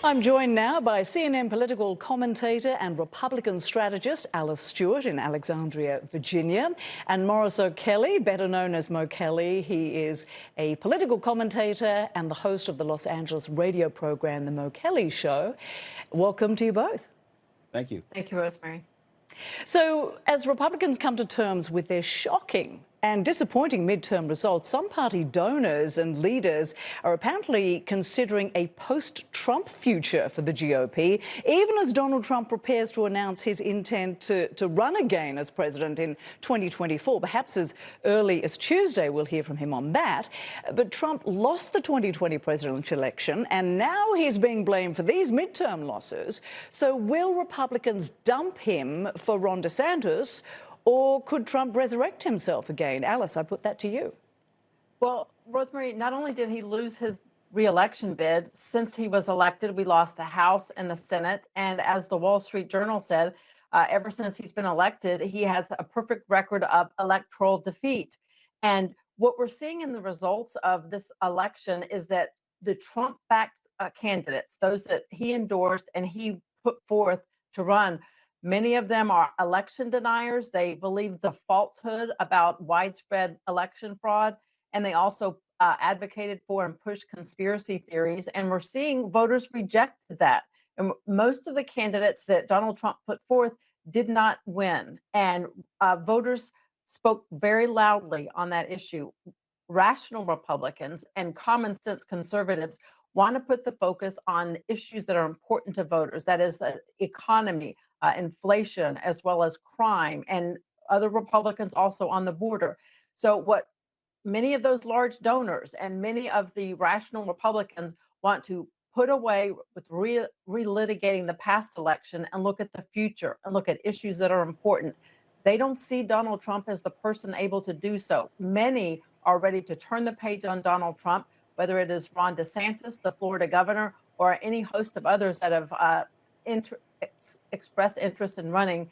I'm joined now by CNN political commentator and Republican strategist Alice Stewart in Alexandria, Virginia, and Maurice O'Kelly, better known as Mo Kelly. He is a political commentator and the host of the Los Angeles radio program, The Mo Kelly Show. Welcome to you both. Thank you. Thank you, Rosemary. So, as Republicans come to terms with their shocking and disappointing midterm results, some party donors and leaders are apparently considering a post-Trump future for the GOP, even as Donald Trump prepares to announce his intent to run again as president in 2024. Perhaps as early as Tuesday, we'll hear from him on that. But Trump lost the 2020 presidential election, and now he's being blamed for these midterm losses. So will Republicans dump him for Ron DeSantis? Or could Trump resurrect himself again? Alice, I put that to you. Well, Rosemary, not only did he lose his re-election bid, since he was elected, we lost the House and the Senate. And as the Wall Street Journal said, ever since he's been elected, he has a perfect record of electoral defeat. And what we're seeing in the results of this election is that the Trump-backed candidates, those that he endorsed and he put forth to run, many of them are election deniers. They believe the falsehood about widespread election fraud, and they also advocated for and pushed conspiracy theories. And we're seeing voters reject that. And most of the candidates that Donald Trump put forth did not win. And voters spoke very loudly on that issue. Rational Republicans and common sense conservatives want to put the focus on issues that are important to voters. That is the economy, inflation, as well as crime, and other Republicans also on the border. So what many of those large donors and many of the rational Republicans want to put away with relitigating the past election and look at the future and look at issues that are important. They don't see Donald Trump as the person able to do so. Many are ready to turn the page on Donald Trump, whether it is Ron DeSantis, the Florida governor, or any host of others that have expressed interest in running.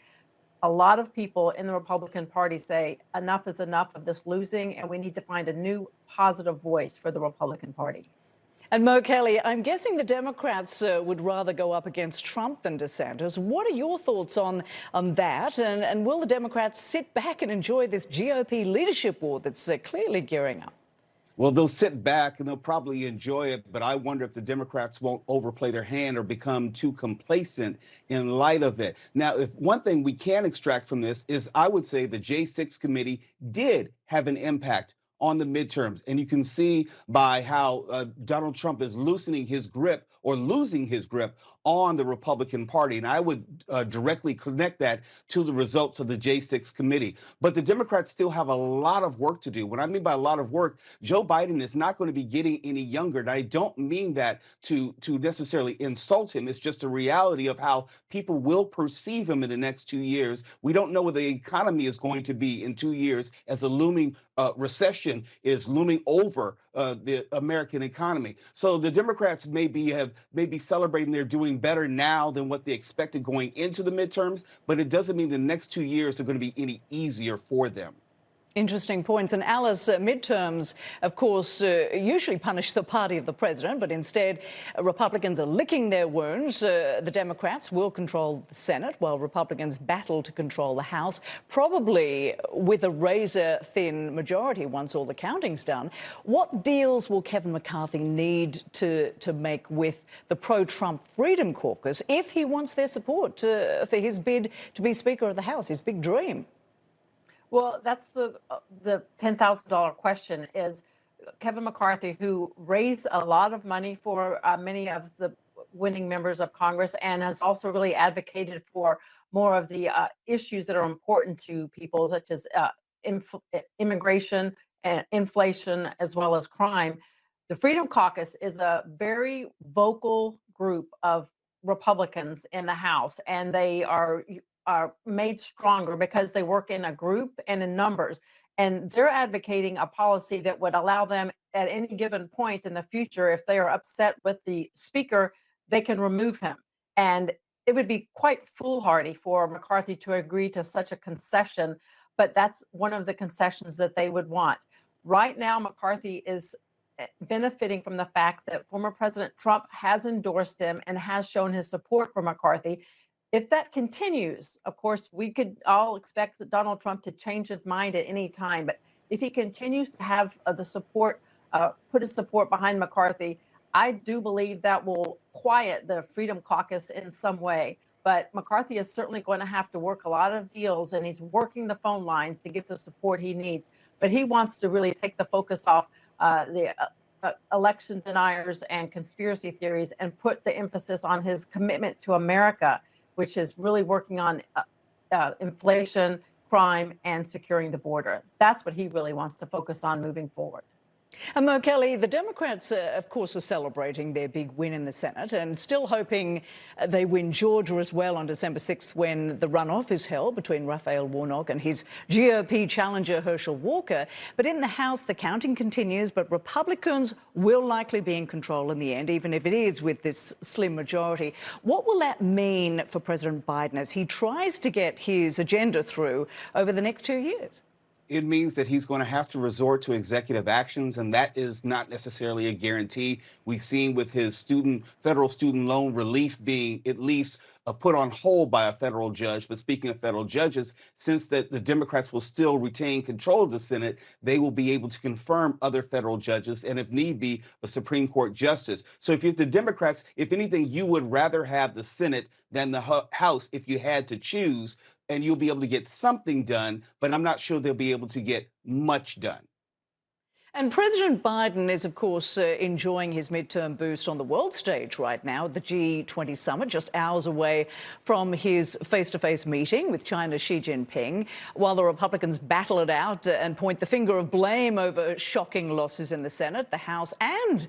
A lot of people in the Republican Party say enough is enough of this losing, and we need to find a new positive voice for the Republican Party. And Mo Kelly, I'm guessing the Democrats would rather go up against Trump than DeSantis. What are your thoughts on that? And will the Democrats sit back and enjoy this GOP leadership war that's clearly gearing up? Well, they'll sit back and they'll probably enjoy it, but I wonder if the Democrats won't overplay their hand or become too complacent in light of it. Now, if one thing we can extract from this is I would say the J6 committee did have an impact on the midterms. And you can see by how Donald Trump is loosening his grip or losing his grip on the Republican Party. And I would directly connect that to the results of the J6 committee. But the Democrats still have a lot of work to do. What I mean by a lot of work, Joe Biden is not going to be getting any younger. And I don't mean that to necessarily insult him. It's just a reality of how people will perceive him in the next 2 years. We don't know where the economy is going to be in 2 years as the looming recession is looming over the American economy. So the Democrats may be celebrating they're doing better now than what they expected going into the midterms, but it doesn't mean the next 2 years are going to be any easier for them. Interesting points. And Alice, midterms, of course, usually punish the party of the president, but instead Republicans are licking their wounds. The Democrats will control the Senate while Republicans battle to control the House, probably with a razor-thin majority once all the counting's done. What deals will Kevin McCarthy need to make with the pro-Trump Freedom Caucus if he wants their support for his bid to be Speaker of the House, his big dream? Well, that's the $10,000 question. Is Kevin McCarthy, who raised a lot of money for many of the winning members of Congress and has also really advocated for more of the issues that are important to people, such as immigration, and inflation, as well as crime. The Freedom Caucus is a very vocal group of Republicans in the House, and they are made stronger because they work in a group and in numbers. And they're advocating a policy that would allow them at any given point in the future, if they are upset with the speaker, they can remove him. And it would be quite foolhardy for McCarthy to agree to such a concession, but that's one of the concessions that they would want. Right now, McCarthy is benefiting from the fact that former President Trump has endorsed him and has shown his support for McCarthy. If that continues, of course, we could all expect Donald Trump to change his mind at any time. But if he continues to have the support, put his support behind McCarthy, I do believe that will quiet the Freedom Caucus in some way. But McCarthy is certainly going to have to work a lot of deals, and he's working the phone lines to get the support he needs. But he wants to really take the focus off the election deniers and conspiracy theories and put the emphasis on his commitment to America, which is really working on inflation, crime, and securing the border. That's what he really wants to focus on moving forward. And Mo Kelly, the Democrats, of course, are celebrating their big win in the Senate and still hoping they win Georgia as well on December 6th when the runoff is held between Raphael Warnock and his GOP challenger Herschel Walker. But in the House, the counting continues, but Republicans will likely be in control in the end, even if it is with this slim majority. What will that mean for President Biden as he tries to get his agenda through over the next 2 years? It means that he's going to have to resort to executive actions, and that is not necessarily a guarantee. We've seen with his federal student loan relief being at least put on hold by a federal judge. But speaking of federal judges, since the Democrats will still retain control of the Senate, they will be able to confirm other federal judges and, if need be, a Supreme Court justice. So if you're the Democrats, if anything, you would rather have the Senate than the House if you had to choose, and you'll be able to get something done, but I'm not sure they'll be able to get much done. And President Biden is, of course, enjoying his midterm boost on the world stage right now at the G20 summit, just hours away from his face-to-face meeting with China's Xi Jinping, while the Republicans battle it out and point the finger of blame over shocking losses in the Senate, the House, and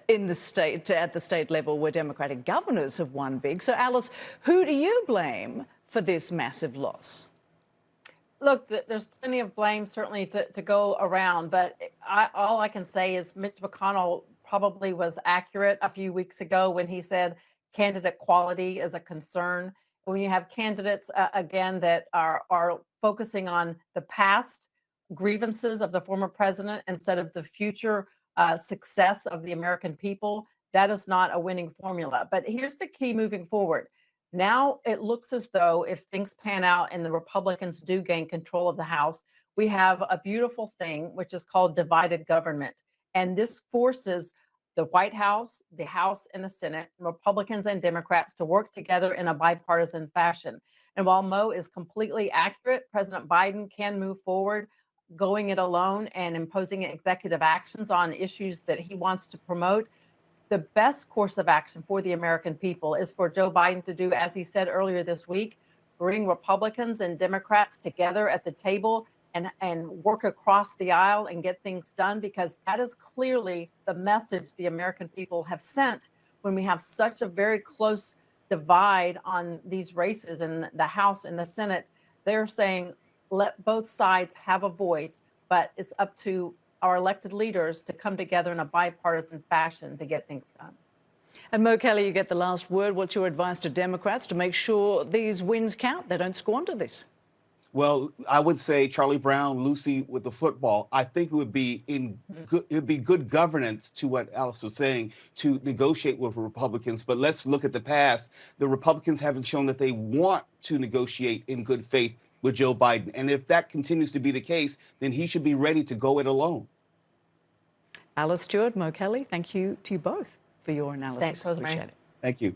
in the state, at the state level where Democratic governors have won big. So, Alice, who do you blame for this massive loss? Look, there's plenty of blame certainly to go around, but all I can say is Mitch McConnell probably was accurate a few weeks ago when he said candidate quality is a concern. When you have candidates, again, that are focusing on the past grievances of the former president instead of the future success of the American people, that is not a winning formula. But here's the key moving forward. Now it looks as though if things pan out and the Republicans do gain control of the House, we have a beautiful thing, which is called divided government. And this forces the White House, the House, and the Senate, Republicans and Democrats, to work together in a bipartisan fashion. And while Mo is completely accurate, President Biden can move forward going it alone and imposing executive actions on issues that he wants to promote. The best course of action for the American people is for Joe Biden to do, as he said earlier this week, bring Republicans and Democrats together at the table and work across the aisle and get things done, because that is clearly the message the American people have sent when we have such a very close divide on these races in the House and the Senate. They're saying, let both sides have a voice, but it's up to our elected leaders to come together in a bipartisan fashion to get things done. And Mo Kelly, you get the last word. What's your advice to Democrats to make sure these wins count? They don't squander this. Well, I would say Charlie Brown, Lucy with the football. I think it would be good governance, to what Alice was saying, to negotiate with Republicans. But let's look at the past. The Republicans haven't shown that they want to negotiate in good faith with Joe Biden. And if that continues to be the case, then he should be ready to go it alone. Alice Stewart, Mo Kelly, thank you to you both for your analysis. Thanks, Rosemary. Appreciate it. Thank you.